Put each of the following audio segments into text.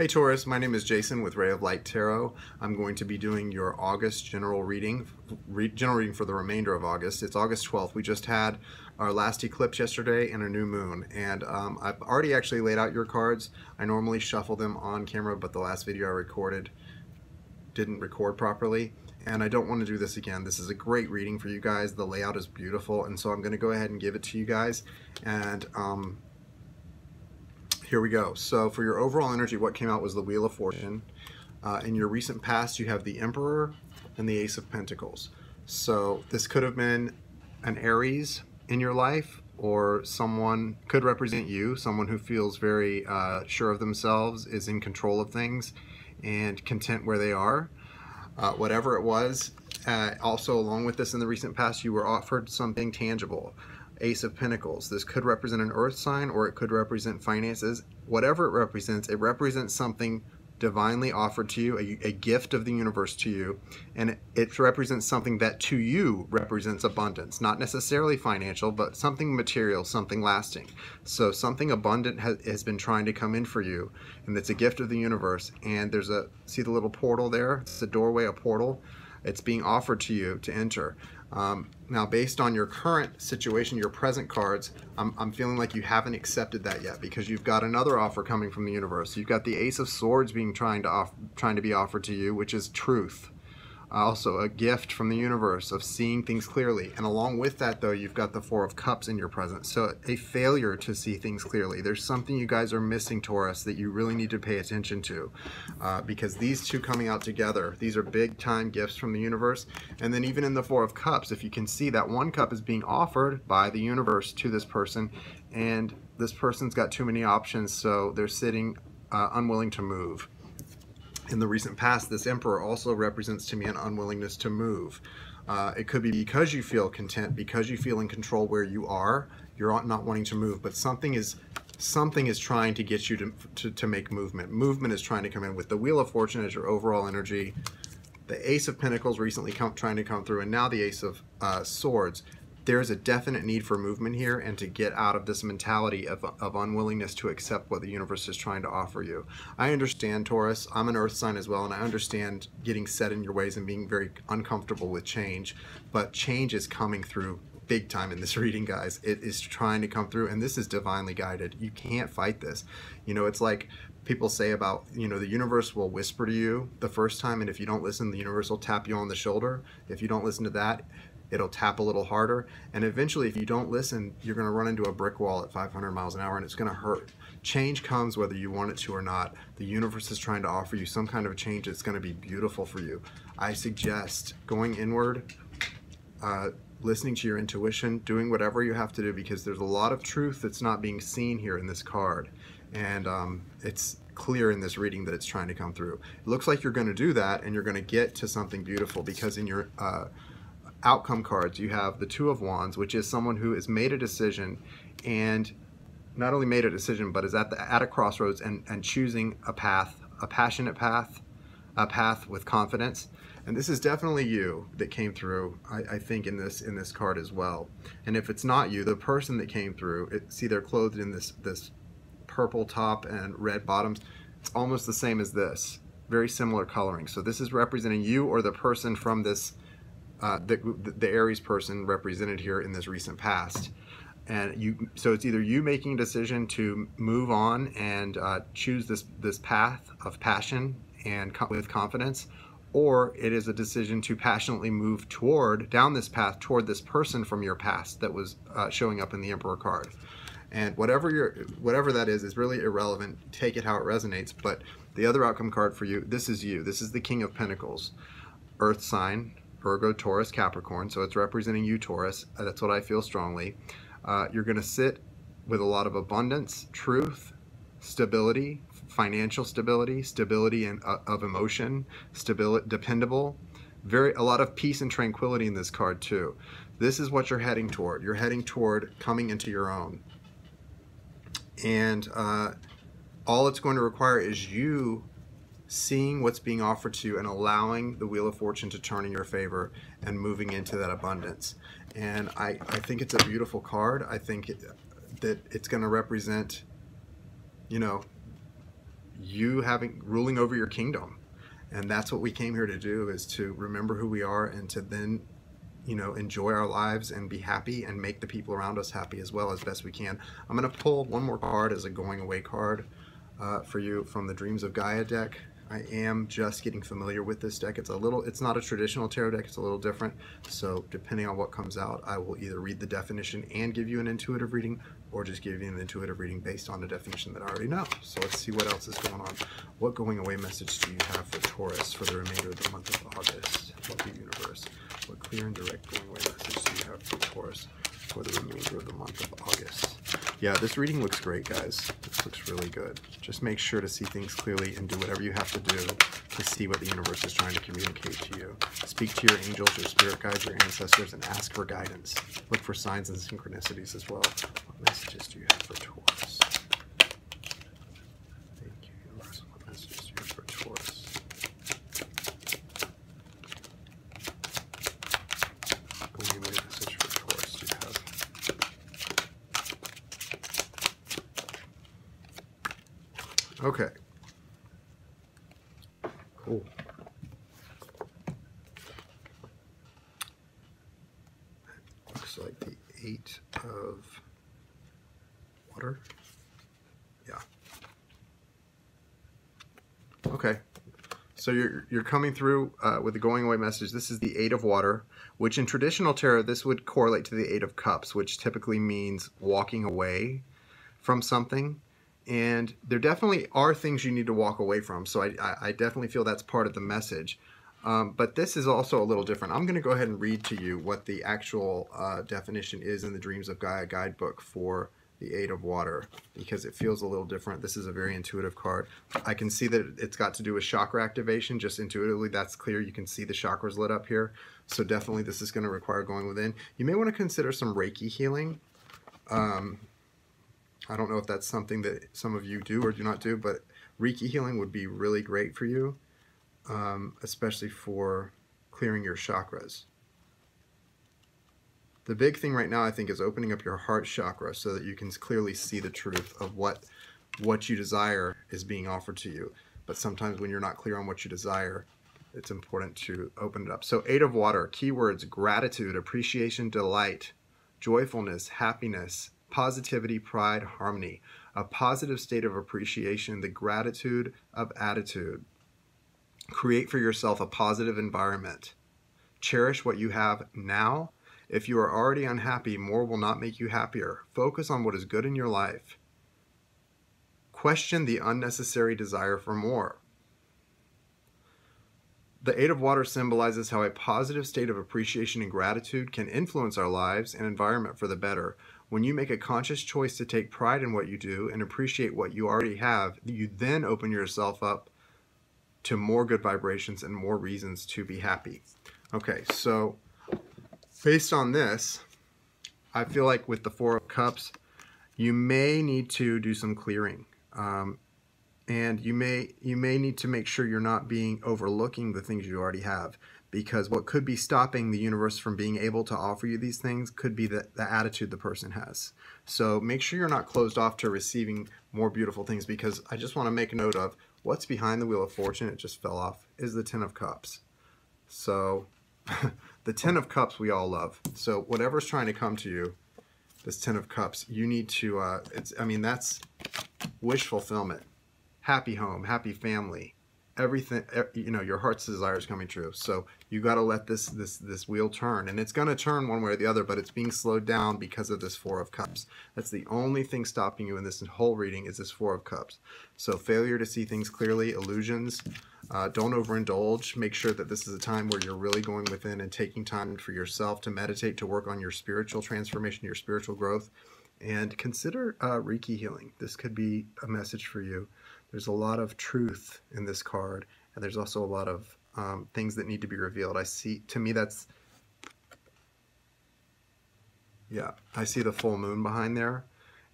Hey Taurus, my name is Jason with Ray of Light Tarot. I'm going to be doing your August general reading for the remainder of August. It's August 12th. We just had our last eclipse yesterday and a new moon, and I've already actually laid out your cards. I normally shuffle them on camera, but the last video I recorded didn't record properly, and I don't want to do this again. This is a great reading for you guys. The layout is beautiful, and so I'm going to go ahead and give it to you guys. And here we go. So for your overall energy, what came out was the Wheel of Fortune. In your recent past, you have the Emperor and the Ace of Pentacles. So this could have been an Aries in your life, or someone could represent you, someone who feels very sure of themselves, is in control of things, and content where they are. Whatever it was, also along with this in the recent past, you were offered something tangible. Ace of Pentacles. This could represent an earth sign, or it could represent finances. Whatever it represents something divinely offered to you, a gift of the universe to you, and it represents something that to you represents abundance. Not necessarily financial, but something material, something lasting. So something abundant has been trying to come in for you, and it's a gift of the universe. And there's see the little portal there? It's a doorway, a portal. It's being offered to you to enter. Now, based on your current situation, your present cards, I'm feeling like you haven't accepted that yet, because you've got another offer coming from the universe. You've got the Ace of Swords being trying to be offered to you, which is truth. Also a gift from the universe of seeing things clearly. And along with that, though, you've got the Four of Cups in your present. So a failure to see things clearly. There's something you guys are missing, Taurus, that you really need to pay attention to, because these two coming out together, these are big time gifts from the universe. And then even in the Four of Cups, if you can see that one cup is being offered by the universe to this person, and this person's got too many options, so they're sitting unwilling to move. In the recent past, this Emperor also represents to me an unwillingness to move. It could be because you feel content, because you feel in control where you are, you're not wanting to move, but something is trying to get you to make movement. Movement is trying to come in with the Wheel of Fortune as your overall energy. The Ace of Pentacles recently trying to come through, and now the Ace of Swords. There's a definite need for movement here, and to get out of this mentality of unwillingness to accept what the universe is trying to offer you. I understand, Taurus. I'm an earth sign as well, and I understand getting set in your ways and being very uncomfortable with change. But change is coming through big time in this reading, guys. It is trying to come through, and this is divinely guided. You can't fight this. You know, it's like people say about, you know, the universe will whisper to you the first time, and if you don't listen, the universe will tap you on the shoulder. If you don't listen to that, it'll tap a little harder, and eventually, if you don't listen, you're going to run into a brick wall at 500 miles an hour, and it's going to hurt. Change comes whether you want it to or not. The universe is trying to offer you some kind of change that's going to be beautiful for you. I suggest going inward, listening to your intuition, doing whatever you have to do, because there's a lot of truth that's not being seen here in this card, and it's clear in this reading that it's trying to come through. It looks like you're going to do that, and you're going to get to something beautiful, because in your outcome cards, you have the Two of Wands, which is someone who has made a decision, and not only made a decision, but is at a crossroads and choosing a path, a passionate path, a path with confidence. And this is definitely you that came through, I think, in this card as well. And if it's not you, the person that came through, see, they're clothed in this purple top and red bottoms. It's almost the same as this, very similar coloring. So this is representing you, or the person from this the Aries person represented here in this recent past. And so it's either you making a decision to move on and choose this path of passion and with confidence, or it is a decision to passionately move down this path toward this person from your past that was showing up in the Emperor card. And whatever that is really irrelevant. Take it how it resonates. But the other outcome card for you, this is you. This is the King of Pentacles, Earth sign, Virgo, Taurus, Capricorn. So it's representing you, Taurus. That's what I feel strongly. You're going to sit with a lot of abundance, truth, stability, financial stability, stability of emotion, stability, dependable. A lot of peace and tranquility in this card too. This is what you're heading toward. You're heading toward coming into your own. And all it's going to require is you seeing what's being offered to you and allowing the Wheel of Fortune to turn in your favor and moving into that abundance. And I think it's a beautiful card. I think that it's going to represent, you know, you having ruling over your kingdom. And that's what we came here to do, is to remember who we are and to then, you know, enjoy our lives and be happy and make the people around us happy as well as best we can. I'm going to pull one more card as a going away card for you from the Dreams of Gaia deck. I am just getting familiar with this deck. It's not a traditional tarot deck. It's a little different. So depending on what comes out, I will either read the definition and give you an intuitive reading, or just give you an intuitive reading based on the definition that I already know. So let's see what else is going on. What going away message do you have for Taurus for the remainder of the month of August? Lovely universe. What clear and direct going away message do you have for Taurus for the remainder of the month of August? Yeah, this reading looks great, guys. This looks really good. Just make sure to see things clearly and do whatever you have to do to see what the universe is trying to communicate to you. Speak to your angels, your spirit guides, your ancestors, and ask for guidance. Look for signs and synchronicities as well. What messages do you have for Taurus? Thank you, universe. What messages do you have for Taurus? Going away message for Taurus do you have? Okay. Cool. Looks like the 8 of water. Yeah. Okay. So you're coming through with the going away message. This is the 8 of water, which in traditional tarot, this would correlate to the 8 of cups, which typically means walking away from something. And there definitely are things you need to walk away from. So I definitely feel that's part of the message. But this is also a little different. I'm going to go ahead and read to you what the actual definition is in the Dreams of Gaia guidebook for the 8 of water, because it feels a little different. This is a very intuitive card. I can see that it's got to do with chakra activation. Just intuitively, that's clear. You can see the chakras lit up here. So definitely this is going to require going within. You may want to consider some Reiki healing. I don't know if that's something that some of you do or do not do, but Reiki healing would be really great for you, especially for clearing your chakras. The big thing right now, I think, is opening up your heart chakra so that you can clearly see the truth of what you desire is being offered to you. But sometimes when you're not clear on what you desire, it's important to open it up. So 8 of water, keywords: gratitude, appreciation, delight, joyfulness, happiness, positivity, pride, harmony, a positive state of appreciation, the gratitude of attitude. Create for yourself a positive environment. Cherish what you have now. If you are already unhappy, more will not make you happier. Focus on what is good in your life. Question the unnecessary desire for more. The 8 of water symbolizes how a positive state of appreciation and gratitude can influence our lives and environment for the better. When you make a conscious choice to take pride in what you do and appreciate what you already have, you then open yourself up to more good vibrations and more reasons to be happy. Okay, so based on this, I feel like with the 4 of Cups, you may need to do some clearing. And you may need to make sure you're not overlooking the things you already have, because what could be stopping the universe from being able to offer you these things could be the attitude the person has. So make sure you're not closed off to receiving more beautiful things, because I just want to make a note of what's behind the Wheel of Fortune. It just fell off, is the 10 of Cups. So the 10 of Cups we all love. So whatever's trying to come to you, this 10 of Cups, you need to, that's wish fulfillment. Happy home, happy family, everything, your heart's desire is coming true. So you got to let this wheel turn, and it's going to turn one way or the other, but it's being slowed down because of this 4 of Cups. That's the only thing stopping you in this whole reading, is this 4 of Cups. So failure to see things clearly, illusions, don't overindulge. Make sure that this is a time where you're really going within and taking time for yourself to meditate, to work on your spiritual transformation, your spiritual growth, and consider Reiki healing. This could be a message for you. There's a lot of truth in this card, and there's also a lot of things that need to be revealed. I see the full moon behind there,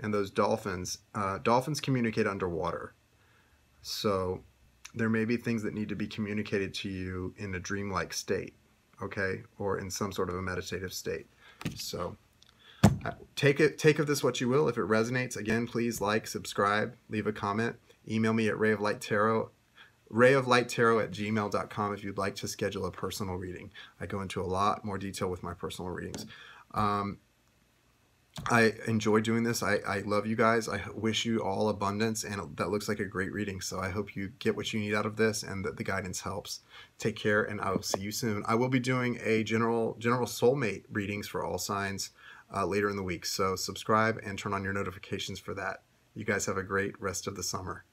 and those dolphins. Dolphins communicate underwater. So there may be things that need to be communicated to you in a dreamlike state, okay, or in some sort of a meditative state. So take of this what you will. If it resonates, again, please like, subscribe, leave a comment. email me at rayoflighttarot@gmail.com if you'd like to schedule a personal reading. I go into a lot more detail with my personal readings. I enjoy doing this. I love you guys. I wish you all abundance, and that looks like a great reading. So I hope you get what you need out of this and that the guidance helps. Take care, and I will see you soon. I will be doing a general soulmate readings for all signs later in the week. So subscribe and turn on your notifications for that. You guys have a great rest of the summer.